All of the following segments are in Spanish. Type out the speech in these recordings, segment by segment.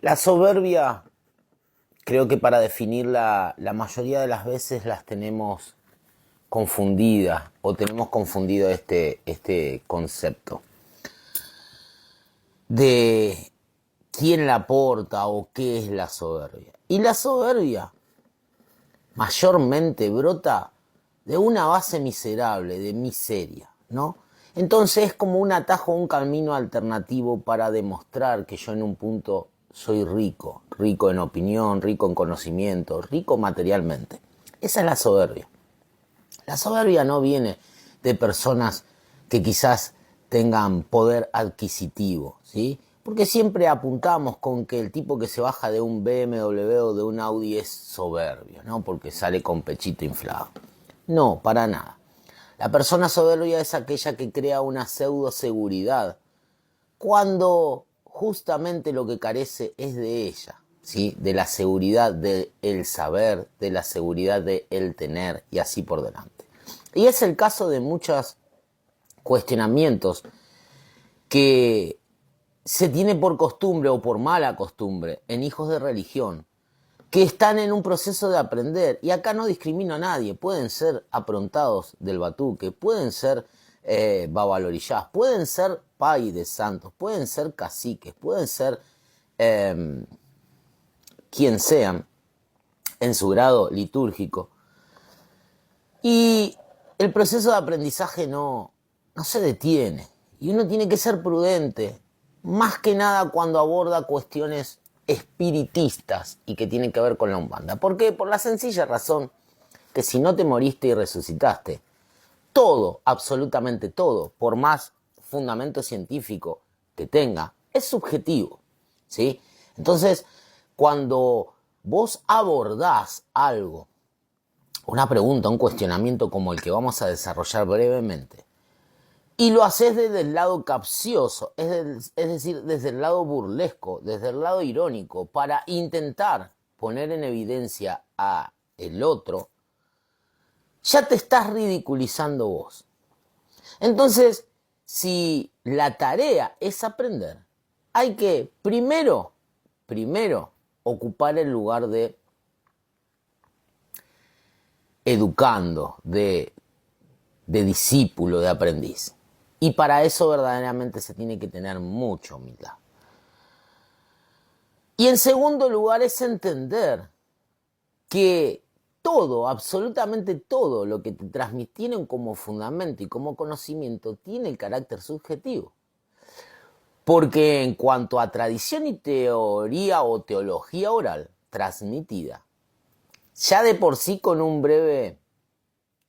La soberbia, creo que para definirla, la mayoría de las veces las tenemos confundidas o tenemos confundido este concepto de quién la aporta o qué es la soberbia. Y la soberbia mayormente brota de una base miserable, de miseria, ¿no? Entonces es como un atajo, un camino alternativo para demostrar que yo en un punto soy rico, rico en opinión, rico en conocimiento, rico materialmente. Esa es la soberbia. La soberbia no viene de personas que quizás tengan poder adquisitivo, ¿sí? Porque siempre apuntamos con que el tipo que se baja de un BMW o de un Audi es soberbio, ¿no? Porque sale con pechito inflado. No, para nada. La persona soberbia es aquella que crea una pseudo seguridad cuando justamente lo que carece es de ella, ¿sí? De la seguridad del saber, de la seguridad del tener y así por delante. Y es el caso de muchos cuestionamientos que se tiene por costumbre o por mala costumbre en hijos de religión, que están en un proceso de aprender, y acá no discrimino a nadie, pueden ser aprontados del batuque, pueden ser babalorillás, pueden ser pay de santos, pueden ser caciques, pueden ser quien sean en su grado litúrgico. Y el proceso de aprendizaje no se detiene, y uno tiene que ser prudente, más que nada cuando aborda cuestiones espiritistas y que tienen que ver con la Umbanda. ¿Por qué? Por la sencilla razón que si no te moriste y resucitaste, todo, absolutamente todo, por más fundamento científico que tenga, es subjetivo, ¿sí? Entonces, cuando vos abordás algo, una pregunta, un cuestionamiento como el que vamos a desarrollar brevemente, y lo haces desde el lado capcioso, es decir, desde el lado burlesco, desde el lado irónico, para intentar poner en evidencia a el otro, ya te estás ridiculizando vos. Entonces, si la tarea es aprender, hay que primero ocupar el lugar de educando, de discípulo, de aprendiz. Y para eso verdaderamente se tiene que tener mucha humildad. Y en segundo lugar es entender que todo, absolutamente todo lo que te transmitieron como fundamento y como conocimiento tiene el carácter subjetivo. Porque en cuanto a tradición y teoría o teología oral transmitida, ya de por sí con un breve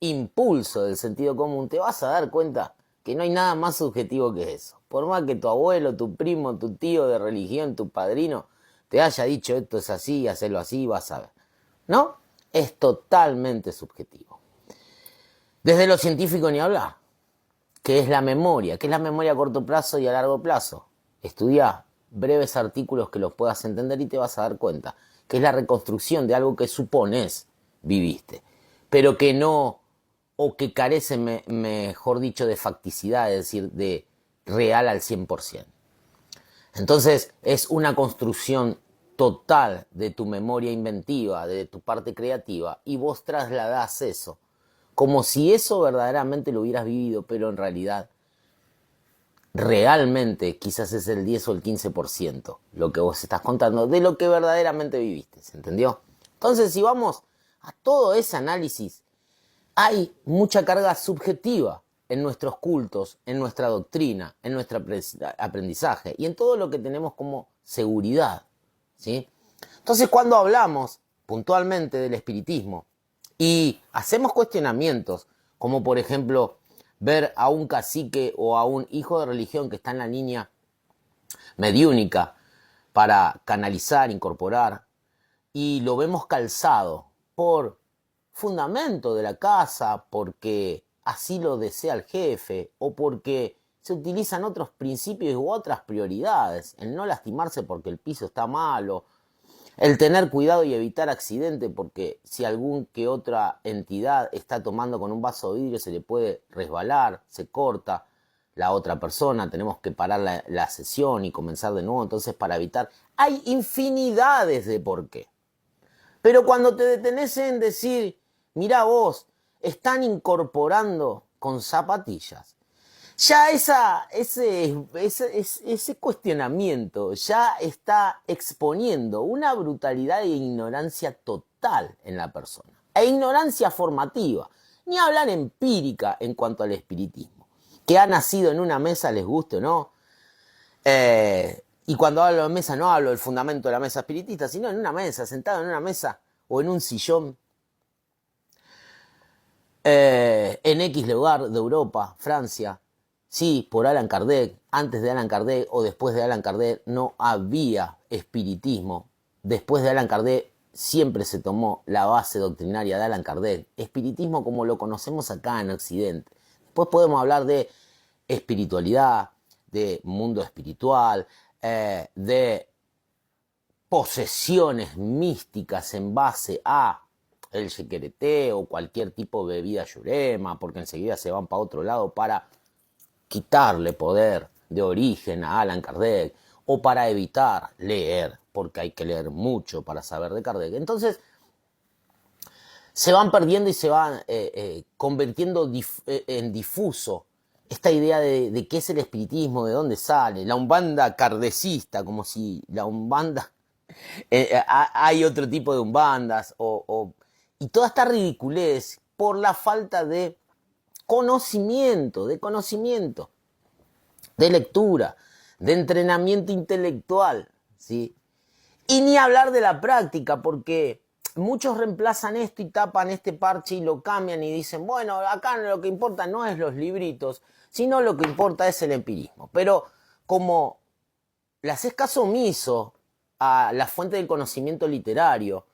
impulso del sentido común, te vas a dar cuenta que no hay nada más subjetivo que eso. Por más que tu abuelo, tu primo, tu tío de religión, tu padrino, te haya dicho esto es así, hacelo así, vas a ver. ¿No? Es totalmente subjetivo. Desde lo científico ni hablar. ¿Qué es la memoria? ¿Qué es la memoria a corto plazo y a largo plazo? Estudia breves artículos que los puedas entender y te vas a dar cuenta que es la reconstrucción de algo que supones viviste, pero que no, o que carece, mejor dicho, de facticidad, es decir, de real al 100%. Entonces es una construcción total de tu memoria inventiva, de tu parte creativa, y vos trasladás eso, como si eso verdaderamente lo hubieras vivido, pero en realidad, realmente, quizás es el 10 o el 15% lo que vos estás contando de lo que verdaderamente viviste, ¿se entendió? Entonces, si vamos a todo ese análisis, hay mucha carga subjetiva en nuestros cultos, en nuestra doctrina, en nuestro aprendizaje y en todo lo que tenemos como seguridad, ¿sí? Entonces, cuando hablamos puntualmente del espiritismo y hacemos cuestionamientos, como por ejemplo ver a un cacique o a un hijo de religión que está en la línea mediúnica para canalizar, incorporar, y lo vemos calzado por fundamento de la casa, porque así lo desea el jefe, o porque se utilizan otros principios u otras prioridades, el no lastimarse porque el piso está malo, el tener cuidado y evitar accidente porque si algún que otra entidad está tomando con un vaso de vidrio se le puede resbalar, se corta, la otra persona, tenemos que parar la sesión y comenzar de nuevo, entonces para evitar, hay infinidades de por qué. Pero cuando te detenés en decir, mirá vos, están incorporando con zapatillas, ya ese cuestionamiento ya está exponiendo una brutalidad e ignorancia total en la persona. E ignorancia formativa, ni hablar empírica en cuanto al espiritismo, que ha nacido en una mesa, les guste o no. Y cuando hablo de mesa no hablo del fundamento de la mesa espiritista, sino en una mesa, sentado en una mesa o en un sillón, en X lugar de Europa, Francia. Sí, por Allan Kardec, antes de Allan Kardec o después de Allan Kardec no había espiritismo. Después de Allan Kardec siempre se tomó la base doctrinaria de Allan Kardec. Espiritismo como lo conocemos acá en Occidente. Después podemos hablar de espiritualidad, de mundo espiritual, de posesiones místicas en base a el yequereté o cualquier tipo de bebida yurema, porque enseguida se van para otro lado para quitarle poder de origen a Allan Kardec, o para evitar leer, porque hay que leer mucho para saber de Kardec. Entonces, se van perdiendo y se van convirtiendo en difuso esta idea de qué es el espiritismo, de dónde sale, la umbanda kardecista, como si la umbanda... hay otro tipo de umbandas, y toda esta ridiculez por la falta de conocimiento, de lectura, de entrenamiento intelectual, ¿sí? Y ni hablar de la práctica, porque muchos reemplazan esto y tapan este parche y lo cambian y dicen, bueno, acá lo que importa no es los libritos, sino lo que importa es el empirismo. Pero como le haces caso omiso a la fuente del conocimiento literario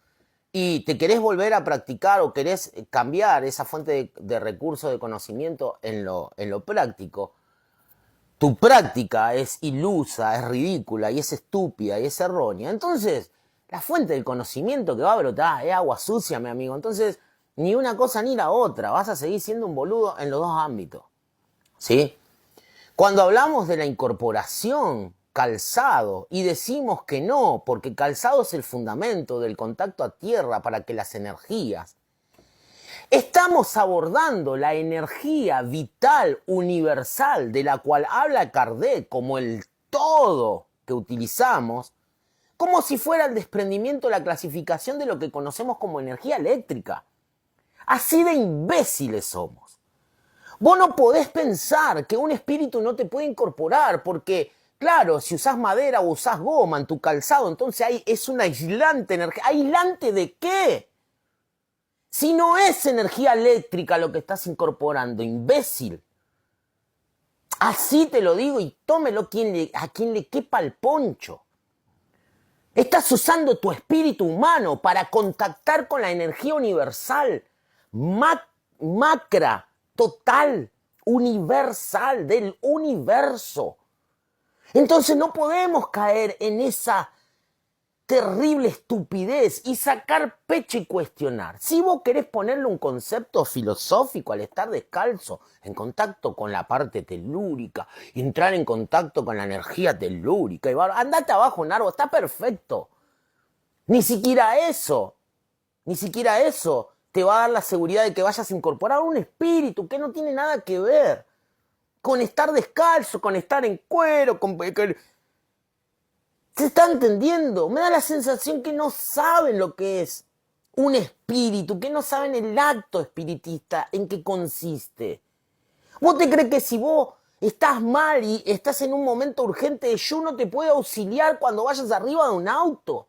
y te querés volver a practicar o querés cambiar esa fuente de recursos de conocimiento en lo práctico, tu práctica es ilusa, es ridícula y es estúpida y es errónea. Entonces, la fuente del conocimiento que va a brotar es agua sucia, mi amigo. Entonces, ni una cosa ni la otra. Vas a seguir siendo un boludo en los dos ámbitos. ¿Sí? Cuando hablamos de la incorporación, calzado, y decimos que no, porque calzado es el fundamento del contacto a tierra para que las energías, estamos abordando la energía vital universal de la cual habla Kardec como el todo que utilizamos, como si fuera el desprendimiento, la clasificación de lo que conocemos como energía eléctrica. Así de imbéciles somos. Vos no podés pensar que un espíritu no te puede incorporar porque, claro, si usás madera o usás goma en tu calzado, entonces ahí es un aislante energía. ¿Aislante de qué? Si no es energía eléctrica lo que estás incorporando, imbécil. Así te lo digo y tómelo a quien le quepa el poncho. Estás usando tu espíritu humano para contactar con la energía universal, macra, total, universal, del universo. Entonces no podemos caer en esa terrible estupidez y sacar pecho y cuestionar. Si vos querés ponerle un concepto filosófico al estar descalzo, en contacto con la parte telúrica, entrar en contacto con la energía telúrica, y andate abajo un árbol, está perfecto. Ni siquiera eso te va a dar la seguridad de que vayas a incorporar un espíritu que no tiene nada que ver con estar descalzo, con estar en cuero, ¿se está entendiendo? Me da la sensación que no saben lo que es un espíritu, que no saben el acto espiritista, en qué consiste. ¿Vos te crees que si vos estás mal y estás en un momento urgente, yo no te puedo auxiliar cuando vayas arriba de un auto?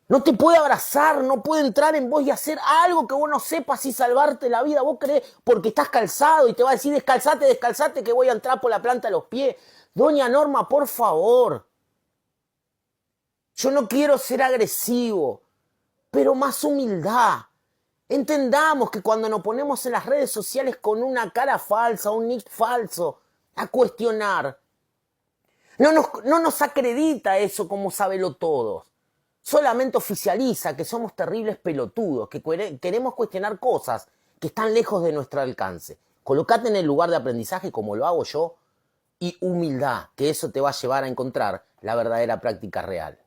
No te puede abrazar, no puede entrar en vos y hacer algo que vos no sepas y salvarte la vida. Vos creés porque estás calzado y te va a decir descalzate que voy a entrar por la planta de los pies. Doña Norma, por favor. Yo no quiero ser agresivo, pero más humildad. Entendamos que cuando nos ponemos en las redes sociales con una cara falsa, un nick falso, a cuestionar, no nos acredita eso como sábelo todos. Solamente oficializa que somos terribles pelotudos, que queremos cuestionar cosas que están lejos de nuestro alcance. Colocate en el lugar de aprendizaje como lo hago yo y humildad, que eso te va a llevar a encontrar la verdadera práctica real.